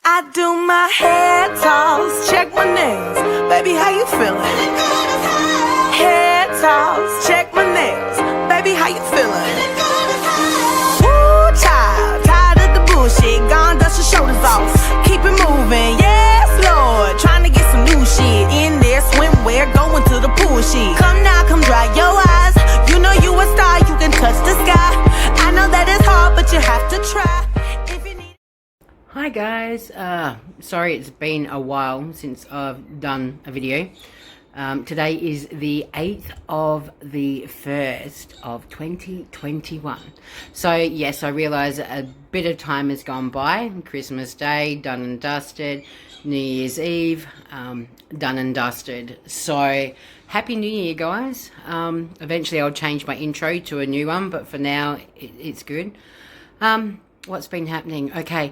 I do my hair toss, check my nails. Baby, how you feeling? Hair toss, check my nails. Baby, how you feeling? Woo, child, tired of the bullshit. Gone, dust your shoulders off. Keep it moving, yes, Lord. Trying to get some new shit in there. Swimwear, going to the pool shit. Come now, come dry your eyes. You know you a star, you can touch the sky. I know that it's hard, but you have to try. Hi guys, sorry it's been a while since I've done a video. Today is the 8th of the 1st of 2021. So yes, I realise a bit of time has gone by. Christmas Day, done and dusted. New Year's Eve, done and dusted. So Happy New Year guys. Eventually I'll change my intro to a new one, but for now it's good. What's been happening? Okay.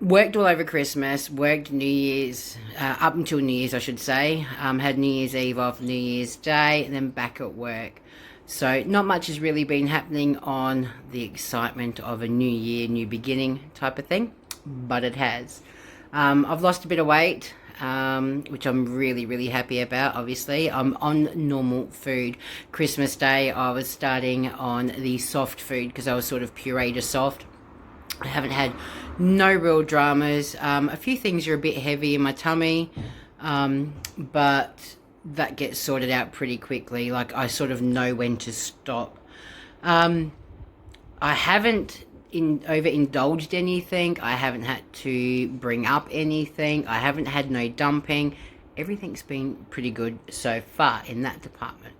Worked all over Christmas, worked New Year's, up until New Year's I should say, had New Year's Eve off, New Year's Day, and then back at work. So not much has really been happening on the excitement of a new year, new beginning type of thing, but it has. I've lost a bit of weight, which I'm really happy about, obviously. I'm on normal food. Christmas Day I was starting on the soft food because I was sort of puree to soft. I haven't had no real dramas. A few things are a bit heavy in my tummy, but that gets sorted out pretty quickly. Like, I sort of know when to stop. I haven't overindulged anything. I haven't had to bring up anything. I haven't had no dumping. Everything's been pretty good so far in that department.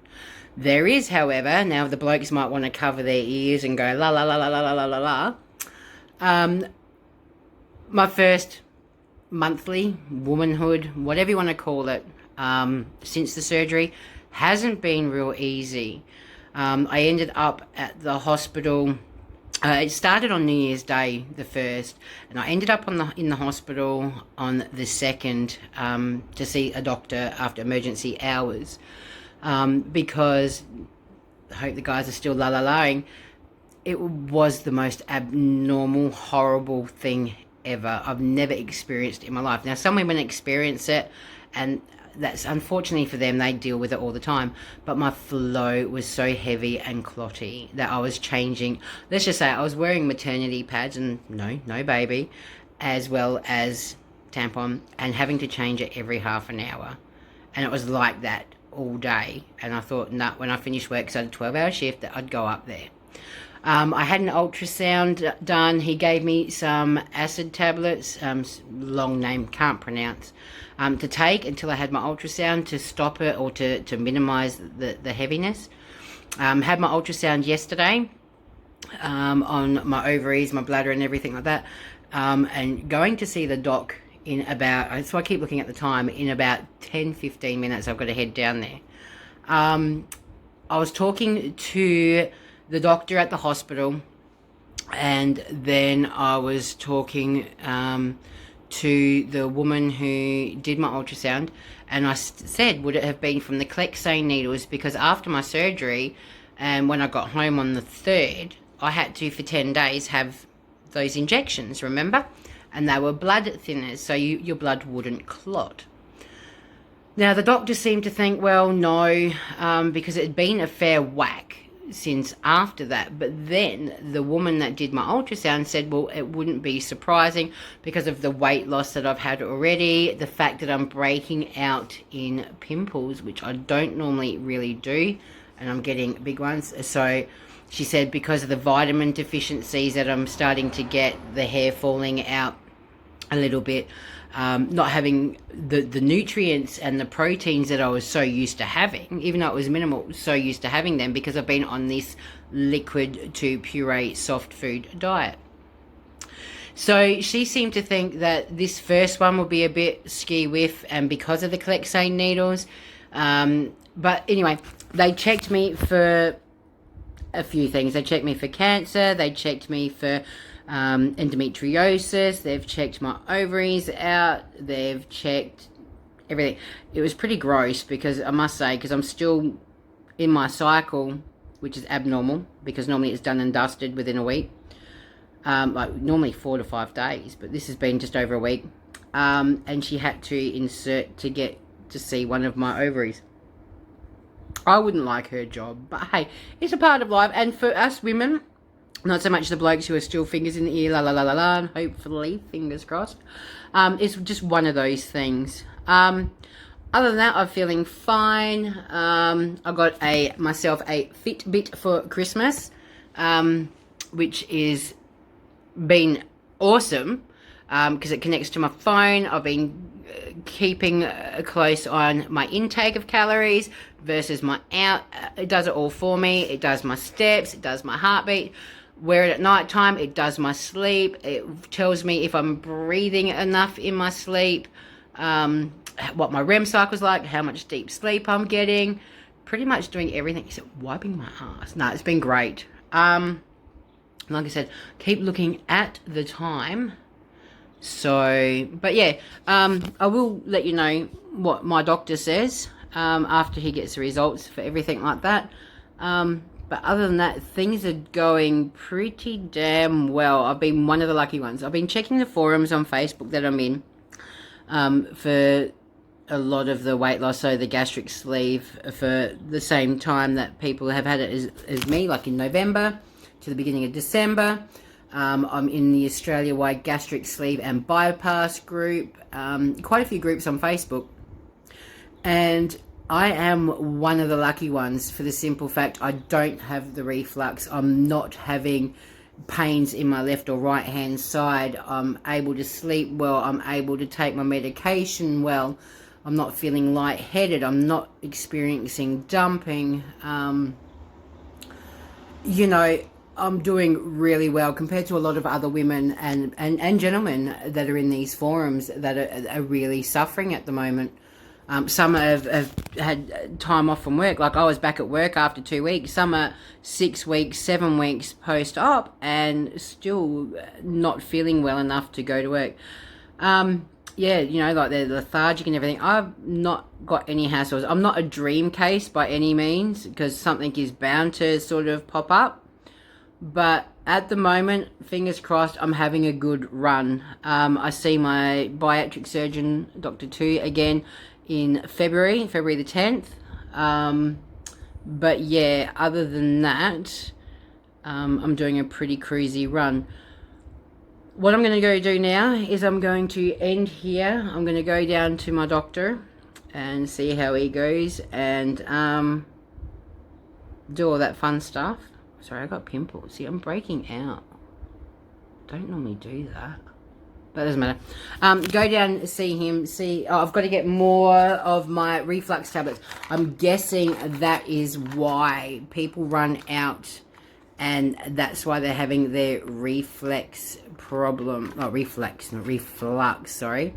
There is, however, now the blokes might want to cover their ears and go la la la la la la la la la. My first monthly womanhood, whatever you want to call it, since the surgery, hasn't been real easy. I ended up at the hospital. It started on New Year's Day, the 1st, and I ended up in the hospital on the 2nd to see a doctor after emergency hours, because I hope the guys are still la-la-laing. It was the most abnormal, horrible thing ever. I've never experienced in my life. Now, some women experience it, and that's unfortunately for them, they deal with it all the time. But my flow was so heavy and clotty that I was changing. Let's just say I was wearing maternity pads, and no baby, as well as tampon, and having to change it every half an hour. And it was like that all day. And I thought, nah, when I finished work, because I had a 12-hour shift, that I'd go up there. I had an ultrasound done. He gave me some acid tablets, long name, can't pronounce, to take until I had my ultrasound to stop it or to minimise the heaviness. Had my ultrasound yesterday on my ovaries, my bladder and everything like that, and going to see the doc in about, so I keep looking at the time, in about 10-15 minutes I've got to head down there. I was talking to the doctor at the hospital, and then I was talking to the woman who did my ultrasound, and I said, would it have been from the Clexane needles, because after my surgery, and when I got home on the 3rd, I had to, for 10 days, have those injections, remember? And they were blood thinners, so your blood wouldn't clot. Now, the doctor seemed to think, well, no, because it had been a fair whack since after that. But then the woman that did my ultrasound said, well, it wouldn't be surprising because of the weight loss that I've had already, the fact that I'm breaking out in pimples, which I don't normally really do, and I'm getting big ones. So she said because of the vitamin deficiencies that I'm starting to get, the hair falling out a little bit, not having the nutrients and the proteins that I was so used to having, even though it was minimal, so used to having them because I've been on this liquid to puree soft food diet. So she seemed to think that this first one will be a bit ski-whiff, and because of the Clexane needles. But anyway, they checked me for a few things. They checked me for cancer, they checked me for endometriosis, they've checked my ovaries out, they've checked everything. It was pretty gross, because I must say, because I'm still in my cycle, which is abnormal, because normally it's done and dusted within a week. like normally 4 to 5 days, but this has been just over a week. And she had to insert to get to see one of my ovaries. I wouldn't like her job, but hey, it's a part of life. And for us women, not so much the blokes who are still fingers in the ear, la la la la la, and hopefully, fingers crossed. It's just one of those things. Other than that, I'm feeling fine. I got myself a Fitbit for Christmas, which is been awesome because it connects to my phone. I've been keeping close on my intake of calories versus my out. It does it all for me. It does my steps. It does my heartbeat. Wear it at night time. It does my sleep. It tells me if I'm breathing enough in my sleep, what my REM cycle's like, how much deep sleep I'm getting. Pretty much doing everything except wiping my ass. No, it's been great. Like I said, keep looking at the time. So, but yeah, I will let you know what my doctor says after he gets the results for everything like that. But other than that, things are going pretty damn well. I've been one of the lucky ones. I've been checking the forums on Facebook that I'm in for a lot of the weight loss, so the gastric sleeve, for the same time that people have had it as me, like in November to the beginning of December. I'm in the Australia-wide gastric sleeve and bypass group, quite a few groups on Facebook, and I am one of the lucky ones for the simple fact I don't have the reflux. I'm not having pains in my left or right hand side. I'm able to sleep well. I'm able to take my medication well. I'm not feeling lightheaded. I'm not experiencing dumping. You know, I'm doing really well compared to a lot of other women and gentlemen that are in these forums that are really suffering at the moment. Some have had time off from work. Like I was back at work after 2 weeks. Some are 6 weeks, 7 weeks post-op and still not feeling well enough to go to work. Yeah, you know, like they're lethargic and everything. I've not got any hassles. I'm not a dream case by any means because something is bound to sort of pop up. But at the moment, fingers crossed, I'm having a good run. I see my bariatric surgeon, Dr. 2, again in February the 10th. But yeah, other than that, I'm doing a pretty cruisy run. What I'm going to go do now is I'm going to end here. I'm going to go down to my doctor and see how he goes and do all that fun stuff. Sorry, I got pimples. See, I'm breaking out. Don't normally do that. But it doesn't matter. Go down and see him. I've got to get more of my reflux tablets. I'm guessing that is why people run out. And that's why they're having their reflex problem. Oh, reflex, not reflux, sorry.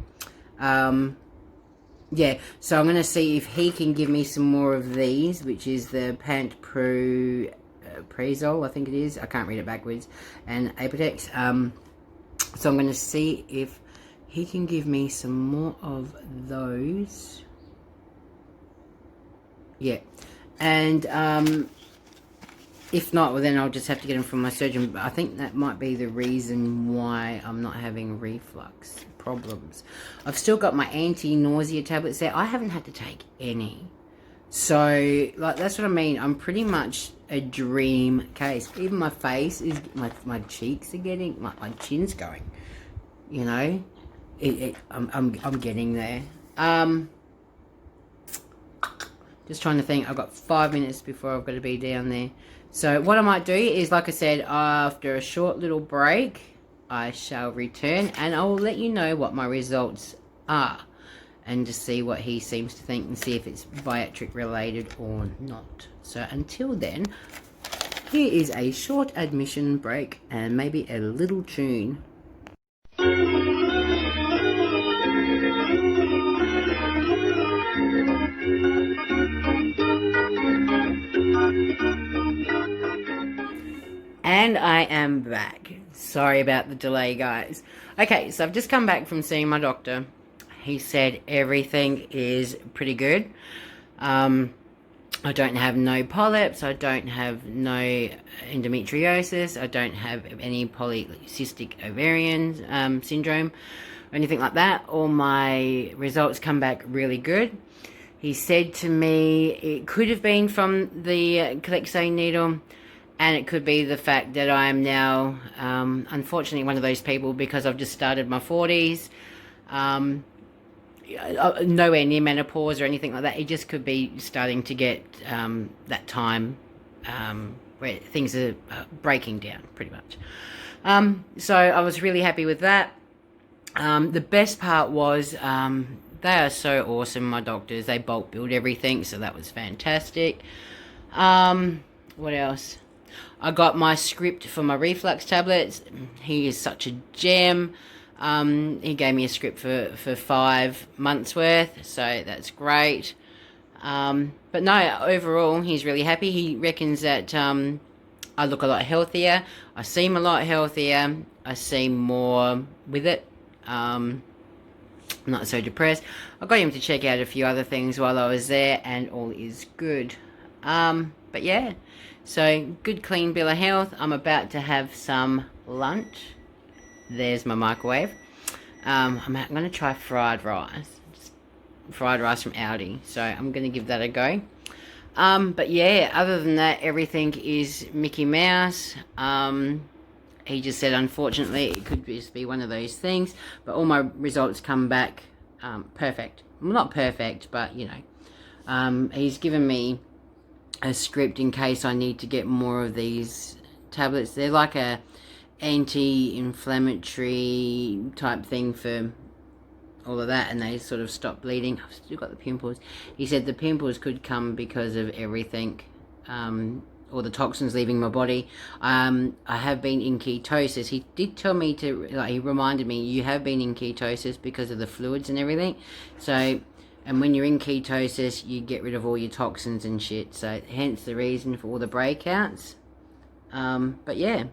Yeah, so I'm going to see if he can give me some more of these, which is the Pantoprazole, I think it is. I can't read it backwards. And Apotex. So I'm going to see if he can give me some more of those. Yeah. And if not, well then I'll just have to get them from my surgeon. But I think that might be the reason why I'm not having reflux problems. I've still got my anti-nausea tablets there. I haven't had to take any. So, like, that's what I mean. I'm pretty much a dream case. Even my face is, my cheeks are getting, my chin's going. You know, I'm getting there. Just trying to think. I've got 5 minutes before I've got to be down there. So what I might do is, like I said, after a short little break, I shall return and I will let you know what my results are. And to see what he seems to think and see if it's bariatric related or not. So until then, here is a short admission break and maybe a little tune. And I am back. Sorry about the delay, guys. Okay, so I've just come back from seeing my doctor. He said everything is pretty good. I don't have no polyps, I don't have no endometriosis, I don't have any polycystic ovarian syndrome or anything like that. All my results come back really good. He said to me it could have been from the Clexane needle, and it could be the fact that I am now, unfortunately, one of those people, because I've just started my 40s, nowhere near menopause or anything like that. It just could be starting to get that time where things are breaking down, pretty much. So I was really happy with that. The best part was they are so awesome, my doctors. They bulk build everything, so that was fantastic. What else? I got my script for my reflux tablets. He is such a gem. He gave me a script for 5 months worth, so that's great. But no, overall, he's really happy. He reckons that I look a lot healthier. I seem a lot healthier. I seem more with it. Not so depressed. I got him to check out a few other things while I was there, and all is good. But yeah, so good clean bill of health. I'm about to have some lunch. There's my microwave. I'm going to try fried rice. Fried rice from Aldi. So I'm going to give that a go. But yeah, other than that, everything is Mickey Mouse. He just said, unfortunately, it could just be one of those things. But all my results come back perfect. Well, not perfect, but, you know. He's given me a script in case I need to get more of these tablets. They're like a anti-inflammatory type thing for all of that, and they sort of stop bleeding. I've still got the pimples. He said the pimples could come because of everything, all the toxins leaving my body. I have been in ketosis. He did tell me to, like, he reminded me, you have been in ketosis because of the fluids and everything. So, and when you're in ketosis, you get rid of all your toxins and shit. So, hence the reason for all the breakouts. But yeah,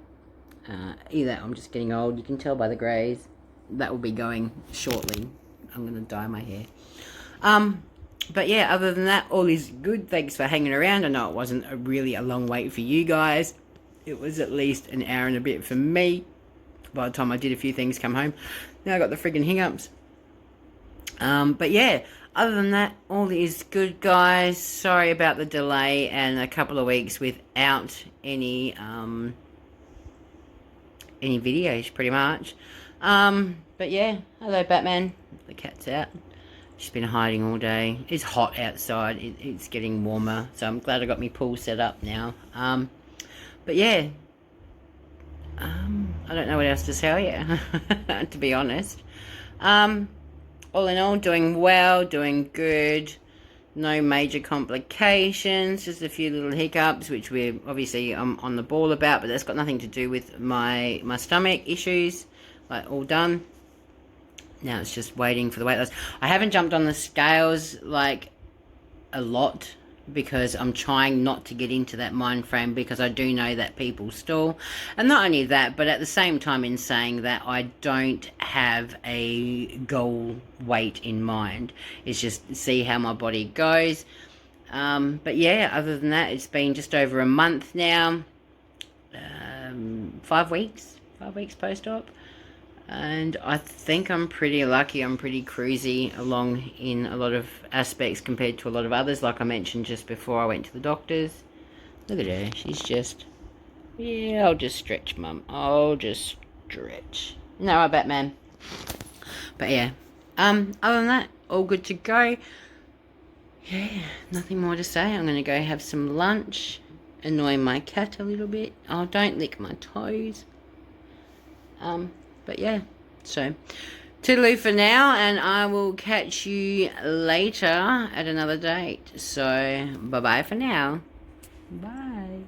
either I'm just getting old. You can tell by the greys. That will be going shortly. I'm going to dye my hair. But yeah, other than that, all is good. Thanks for hanging around. I know it wasn't really a long wait for you guys. It was at least an hour and a bit for me. By the time I did a few things, come home. Now I got the friggin' hiccups. But yeah, other than that, all is good, guys. Sorry about the delay and a couple of weeks without any videos, pretty much. But yeah, hello Batman. The cat's out. She's been hiding all day. It's hot outside. It's getting warmer, so I'm glad I got my pool set up now. But yeah, I don't know what else to tell you, to be honest. All in all, doing well, doing good. No major complications, just a few little hiccups, which we're obviously on the ball about, but that's got nothing to do with my stomach issues. Like, all done. Now it's just waiting for the weight loss. I haven't jumped on the scales, like, a lot, because I'm trying not to get into that mind frame, because I do know that people stall. And not only that, but at the same time, in saying that, I don't have a goal weight in mind. It's just see how my body goes. But yeah, other than that, it's been just over a month now. 5 weeks post-op. And I think I'm pretty lucky. I'm pretty cruisy along in a lot of aspects compared to a lot of others. Like I mentioned just before I went to the doctors. Look at her. She's just... Yeah, I'll just stretch, Mum. I'll just stretch. No, I bet, man. But yeah. Other than that, all good to go. Yeah, nothing more to say. I'm going to go have some lunch. Annoy my cat a little bit. Oh, don't lick my toes. But yeah, so toodaloo for now, and I will catch you later at another date. So bye bye for now. Bye.